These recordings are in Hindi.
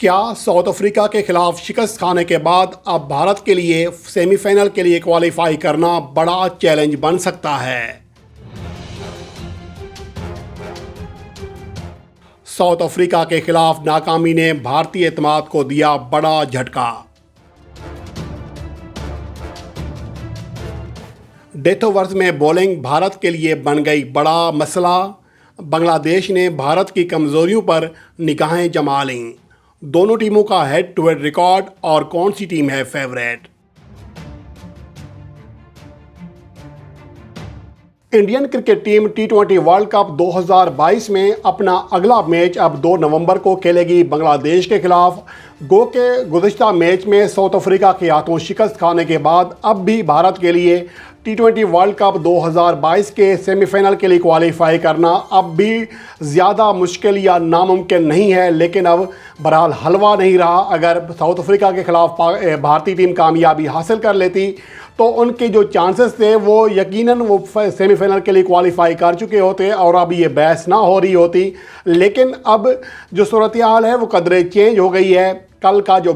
क्या साउथ अफ्रीका के खिलाफ शिकस्त खाने के बाद अब भारत के लिए सेमीफाइनल के लिए क्वालिफाई करना बड़ा चैलेंज बन सकता है? साउथ अफ्रीका के खिलाफ नाकामी ने भारतीय एतमाद को दिया बड़ा झटका। डेथ ओवर्स में बॉलिंग भारत के लिए बन गई बड़ा मसला। बांग्लादेश ने भारत की कमज़ोरियों पर निगाहें जमा लीं। दोनों टीमों का हेड टू हेड रिकॉर्ड और कौन सी टीम है favourite? Indian cricket team T20 world cup 2022 में अपना अगला मैच अब 2 नवंबर को खेलेगी बांग्लादेश के खिलाफ। गो के गुज़िश्ता मैच में साउथ अफ्रीका के हाथों शिकस्त खाने के बाद अब भी भारत के लिए T20 वर्ल्ड कप 2022 के सेमीफाइनल के लिए क्वालिफाई करना अब भी ज़्यादा मुश्किल या नामुमकिन नहीं है। लेकिन अब बहरहाल हलवा नहीं रहा। अगर साउथ अफ्रीका के खिलाफ भारतीय टीम कामयाबी हासिल कर लेती तो उनके जो चांसेस थे वो यकीनन वो सेमीफाइनल के लिए क्वालिफाई कर चुके होते और अब ये बहस ना हो रही होती। लेकिन अब जो सूरत हाल है वो कदरे चेंज हो गई है। कल का जो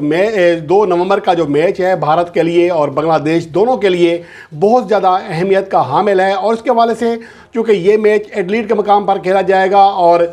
2 नवंबर का जो मैच है भारत के लिए और बांग्लादेश दोनों के लिए बहुत ज़्यादा अहमियत का हामिल है। और इसके हवाले से चूँकि ये मैच एडिलेड के मकाम पर खेला जाएगा और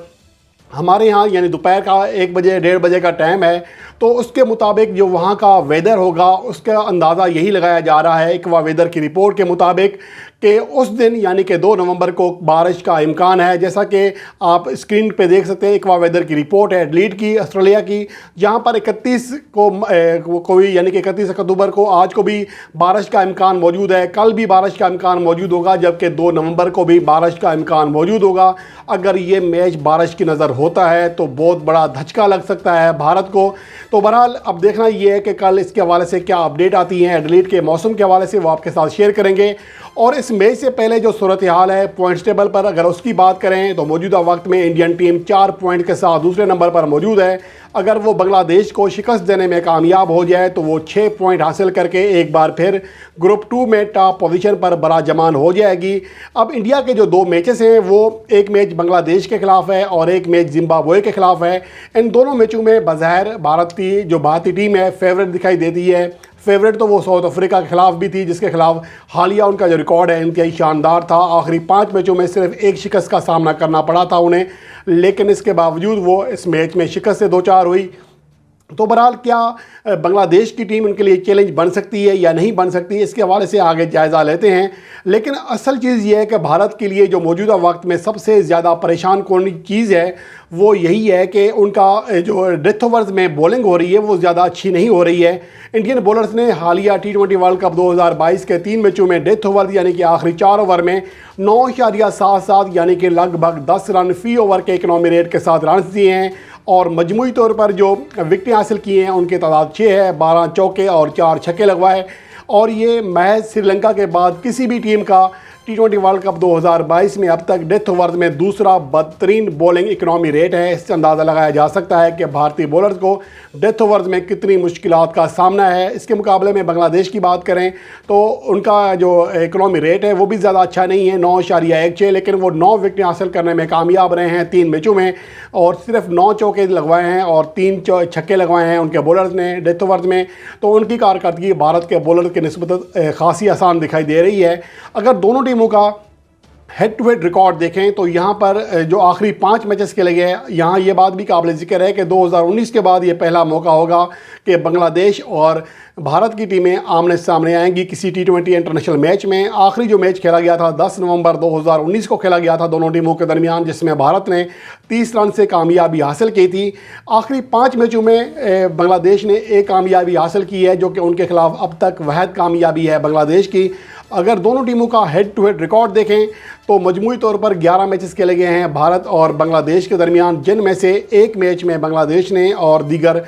हमारे यहाँ यानी दोपहर का 1 बजे 1:30 बजे का टाइम है, तो उसके मुताबिक जो वहाँ का वेदर होगा उसका अंदाज़ा यही लगाया जा रहा है इक्वा वेदर की रिपोर्ट के मुताबिक कि उस दिन यानी कि 2 नवंबर को बारिश का इम्कान है। जैसा कि आप स्क्रीन पे देख सकते हैं, इक्वा वेदर की रिपोर्ट है एडिलेड की, ऑस्ट्रेलिया की, जहाँ पर 31 को भी यानी कि 31 अक्टूबर को आज को भी बारिश का इम्कान मौजूद है। कल भी बारिश का इम्कान मौजूद होगा, जबकि 2 नवंबर को भी बारिश का इम्कान मौजूद होगा। अगर ये मैच बारिश की नज़र होता है तो बहुत बड़ा धचका लग सकता है भारत को। तो बहरहाल अब देखना ये है कि कल इसके हवाले से क्या अपडेट आती हैं एडिलेड के मौसम के हवाले से, वो आपके साथ शेयर करेंगे। और इस मैच से पहले जो सूरत हाल है पॉइंट्स टेबल पर अगर उसकी बात करें तो मौजूदा वक्त में इंडियन टीम 4 पॉइंट के साथ दूसरे नंबर पर मौजूद है। अगर वो बांग्लादेश को शिकस्त देने में कामयाब हो जाए तो वो 6 पॉइंट हासिल करके एक बार फिर ग्रुप 2 में टॉप पोजीशन पर बराजमान हो जाएगी। अब इंडिया के जो 2 मैचेस हैं वो एक मैच बांग्लादेश के खिलाफ है और एक मैच जिम्बाब्वे के खिलाफ है। इन दोनों मैचों में बज़ाहिर भारत की जो भारतीय टीम है फेवरेट दिखाई देती है। फेवरेट तो वो साउथ अफ्रीका के खिलाफ भी थी, जिसके खिलाफ हालिया उनका जो रिकॉर्ड है इंतहाई शानदार था। आखिरी 5 मैचों में सिर्फ एक शिकस्त का सामना करना पड़ा था उन्हें, लेकिन इसके बावजूद वो इस मैच में शिकस्त से 2-4 हुई। तो बहरहाल क्या बांग्लादेश की टीम उनके लिए चैलेंज बन सकती है या नहीं बन सकती, इसके हवाले से आगे जायज़ा लेते हैं। लेकिन असल चीज़ ये है कि भारत के लिए जो मौजूदा वक्त में सबसे ज़्यादा परेशान कौन चीज़ है वो यही है कि उनका जो डेथ ओवर्स में बॉलिंग हो रही है वो ज़्यादा अच्छी नहीं हो रही है। इंडियन बॉलर्स ने हालिया T20 वर्ल्ड कप 2022 के 3 मैचों में डेथ ओवर यानी कि आखिरी 4 ओवर में 9.77 यानी कि लगभग 10 रन फी ओवर के इकनॉमी रेट के साथ रन दिए हैं। और मजमूई तौर पर जो विकेटें हासिल की हैं उनकी तादाद 6 है, 12 चौके और 4 छक्के लगवाए। और ये महज श्रीलंका के बाद किसी भी टीम का T20 वर्ल्ड कप 2022 में अब तक डेथ ओवर्स में दूसरा बदतरीन बॉलिंग इकनॉमी रेट है। इससे अंदाज़ा लगाया जा सकता है कि भारतीय बॉलर्स को डेथ ओवर्स में कितनी मुश्किलात का सामना है। इसके मुकाबले में बांग्लादेश की बात करें तो उनका जो इकनॉमी रेट है वो भी ज़्यादा अच्छा नहीं है, 9.16, लेकिन वो 9 विकेटें हासिल करने में कामयाब रहे हैं 3 मैचों में और सिर्फ 9 चौके लगवाए हैं और 3 छक्के लगवाए हैं उनके बॉलर्स ने डेथ ओवर्स में। तो उनकी कारकर्दगी भारत के बॉलर की निस्बत खासी आसान दिखाई दे रही है। अगर दोनों टीमों का हेड टू हेड रिकॉर्ड देखें तो यहाँ पर जो आखिरी 5 मैचेस खेले गए, यहाँ ये बात भी काबिल ज़िक्र है कि 2019 के बाद ये पहला मौका होगा कि बांग्लादेश और भारत की टीमें आमने सामने आएंगी किसी T20 इंटरनेशनल मैच में। आखिरी जो मैच खेला गया था 10 नवंबर 2019 को खेला गया था दोनों टीमों के दरमियान, जिसमें भारत ने 30 रन से कामयाबी हासिल की थी। आखिरी 5 मैचों में बांग्लादेश ने एक कामयाबी हासिल की है जो कि उनके खिलाफ अब तक वाहिद कामयाबी है बांग्लादेश की। अगर दोनों टीमों का हेड टू हेड रिकॉर्ड देखें तो मजमूई तौर पर 11 मैचेस खेले गए हैं भारत और बांग्लादेश के दरमियान, जिनमें से एक मैच में बांग्लादेश ने और दीगर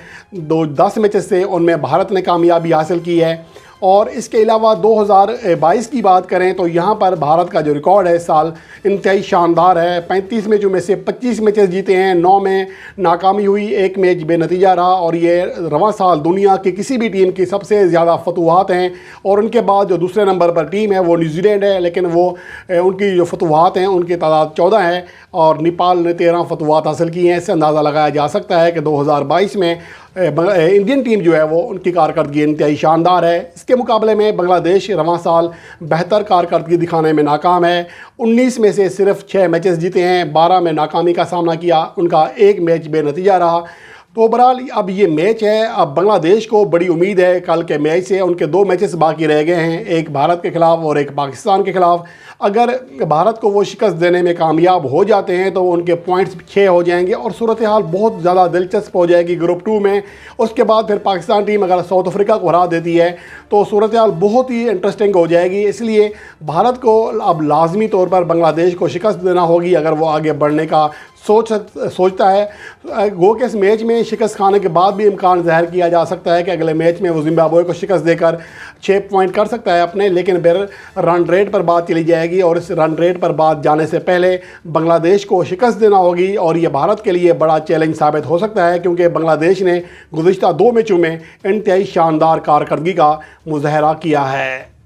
10 मैचेस से उनमें भारत ने कामयाबी हासिल की है। और इसके अलावा 2022 की बात करें तो यहाँ पर भारत का जो रिकॉर्ड है इस साल इंतहाई शानदार है। 35 मैचों में से 25 मैचेस जीते हैं, 9 में नाकामी हुई, एक मैच बेनतीजा रहा। और ये रवां साल दुनिया की किसी भी टीम की सबसे ज़्यादा फतवाहत हैं। और उनके बाद जो दूसरे नंबर पर टीम है वो न्यूजीलैंड है, लेकिन वो उनकी जो फतवाहत हैं उनकी तादाद 14 है और नेपाल ने 13 फतवाहत हासिल की हैं। इससे अंदाज़ा लगाया जा सकता है कि 2022 में इंडियन टीम जो है वो उनकी कारकर्दगी इंतहाई शानदार है। इसके मुकाबले में बांग्लादेश रवां साल बेहतर कारकर्दगी दिखाने में नाकाम है। 19 में से सिर्फ 6 मैचेस जीते हैं, 12 में नाकामी का सामना किया, उनका एक मैच बेनतीजा रहा। तो बहरहाल अब ये मैच है, अब बांग्लादेश को बड़ी उम्मीद है कल के मैच से। उनके 2 मैचेस बाकी रह गए हैं, एक भारत के खिलाफ और एक पाकिस्तान के खिलाफ। अगर भारत को वो शिकस्त देने में कामयाब हो जाते हैं तो उनके पॉइंट्स 6 हो जाएंगे और सूरत हाल बहुत ज़्यादा दिलचस्प हो जाएगी ग्रुप 2 में। उसके बाद फिर पाकिस्तान टीम अगर साउथ अफ्रीका को हरा देती है तो सूरत हाल बहुत ही इंटरेस्टिंग हो जाएगी। इसलिए भारत को अब लाजमी तौर पर बांग्लादेश को शिकस्त देना होगी अगर वो आगे बढ़ने का सोचता है। गो के इस मैच में शिकस्त खाने के बाद भी इम्कान ज़ाहिर किया जा सकता है कि अगले मैच में वो जिम्बाब्वे को शिकस्त देकर 6 पॉइंट कर सकता है अपने, लेकिन फिर रन रेट पर बात चली जाएगी और इस रन रेट पर बात जाने से पहले बांग्लादेश को शिकस्त देना होगी और ये भारत के लिए बड़ा चैलेंज साबित हो सकता है, क्योंकि बांग्लादेश ने गुज़िश्ता 2 मैचों में इंतहाई शानदार कारकर्दगी का मुजाहरा किया है।